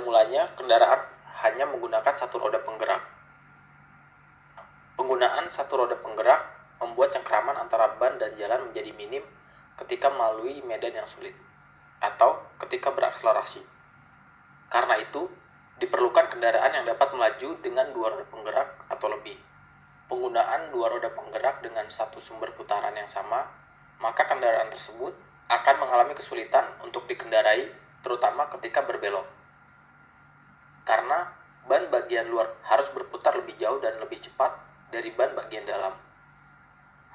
mulanya kendaraan hanya menggunakan satu roda penggerak. Penggunaan satu roda penggerak membuat cengkraman antara ban dan jalan menjadi minim ketika melalui medan yang sulit atau ketika berakselerasi. Karena itu, diperlukan kendaraan yang dapat melaju dengan dua roda penggerak atau lebih. Penggunaan dua roda penggerak dengan satu sumber putaran yang sama, maka kendaraan tersebut akan mengalami kesulitan untuk dikendarai, terutama ketika berbelok. Karena ban bagian luar harus berputar lebih jauh dan lebih cepat dari ban bagian dalam.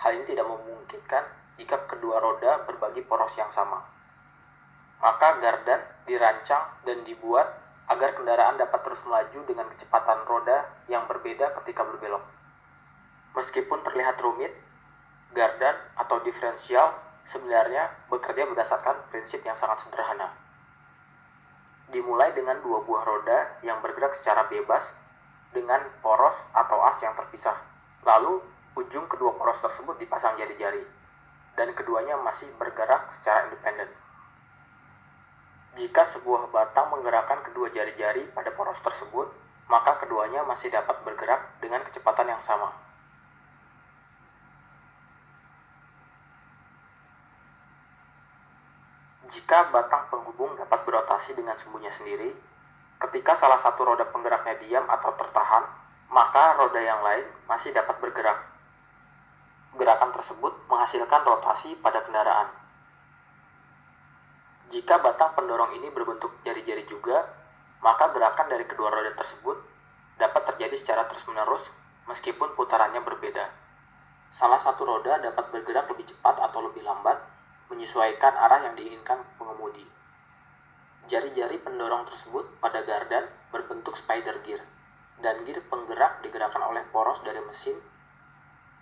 Hal ini tidak memungkinkan jika kedua roda berbagi poros yang sama. Maka gardan dirancang dan dibuat agar kendaraan dapat terus melaju dengan kecepatan roda yang berbeda ketika berbelok. Meskipun terlihat rumit, gardan atau diferensial sebenarnya bekerja berdasarkan prinsip yang sangat sederhana. Dimulai dengan dua buah roda yang bergerak secara bebas dengan poros atau as yang terpisah. Lalu, ujung kedua poros tersebut dipasang jari-jari, dan keduanya masih bergerak secara independen. Jika sebuah batang menggerakkan kedua jari-jari pada poros tersebut, maka keduanya masih dapat bergerak dengan kecepatan yang sama. Jika batang penghubung dapat berotasi dengan sumbunya sendiri, ketika salah satu roda penggeraknya diam atau tertahan, maka roda yang lain masih dapat bergerak. Gerakan tersebut menghasilkan rotasi pada kendaraan. Jika batang pendorong ini berbentuk jari-jari juga, maka gerakan dari kedua roda tersebut dapat terjadi secara terus-menerus meskipun putarannya berbeda. Salah satu roda dapat bergerak lebih cepat atau lebih lambat, menyesuaikan arah yang diinginkan pengemudi. Jari-jari pendorong tersebut pada gardan berbentuk spider gear, dan gear penggerak digerakkan oleh poros dari mesin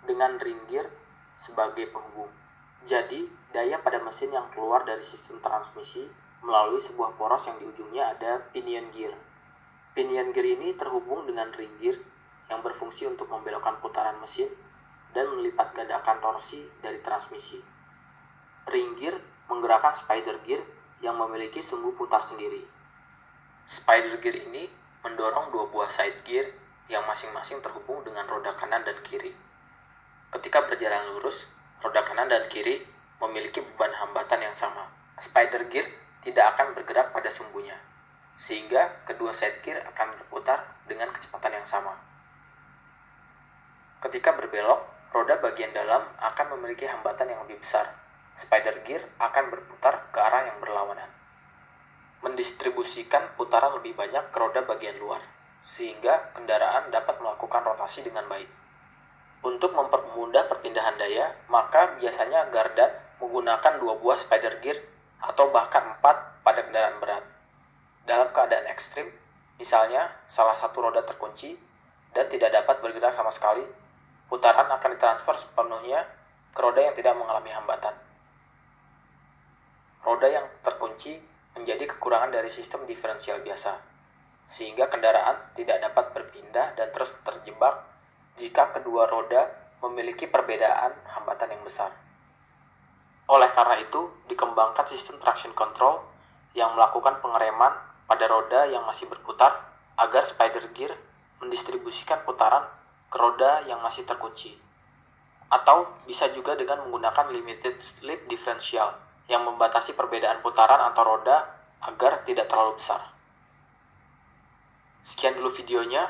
dengan ring gear sebagai penghubung. Jadi, daya pada mesin yang keluar dari sistem transmisi melalui sebuah poros yang di ujungnya ada pinion gear. Pinion gear ini terhubung dengan ring gear yang berfungsi untuk membelokkan putaran mesin dan melipat gandakan torsi dari transmisi. Ring gear menggerakkan spider gear yang memiliki sumbu putar sendiri. Spider gear ini mendorong dua buah side gear yang masing-masing terhubung dengan roda kanan dan kiri. Ketika berjalan lurus, roda kanan dan kiri memiliki beban hambatan yang sama. Spider gear tidak akan bergerak pada sumbunya, sehingga kedua side gear akan berputar dengan kecepatan yang sama. Ketika berbelok, roda bagian dalam akan memiliki hambatan yang lebih besar. Spider gear akan berputar ke arah yang berlawanan, mendistribusikan putaran lebih banyak ke roda bagian luar, sehingga kendaraan dapat melakukan rotasi dengan baik. Untuk mempermudah perpindahan daya, maka biasanya gardan menggunakan dua buah spider gear atau bahkan 4 pada kendaraan berat. Dalam keadaan ekstrim, misalnya salah satu roda terkunci dan tidak dapat bergerak sama sekali, putaran akan ditransfer sepenuhnya ke roda yang tidak mengalami hambatan. Roda yang terkunci menjadi kekurangan dari sistem diferensial biasa, sehingga kendaraan tidak dapat berpindah dan terus terjebak jika kedua roda memiliki perbedaan hambatan yang besar. Oleh karena itu, dikembangkan sistem traction control yang melakukan pengereman pada roda yang masih berputar agar spider gear mendistribusikan putaran ke roda yang masih terkunci. Atau bisa juga dengan menggunakan limited slip differential yang membatasi perbedaan putaran antar roda agar tidak terlalu besar. Sekian dulu videonya.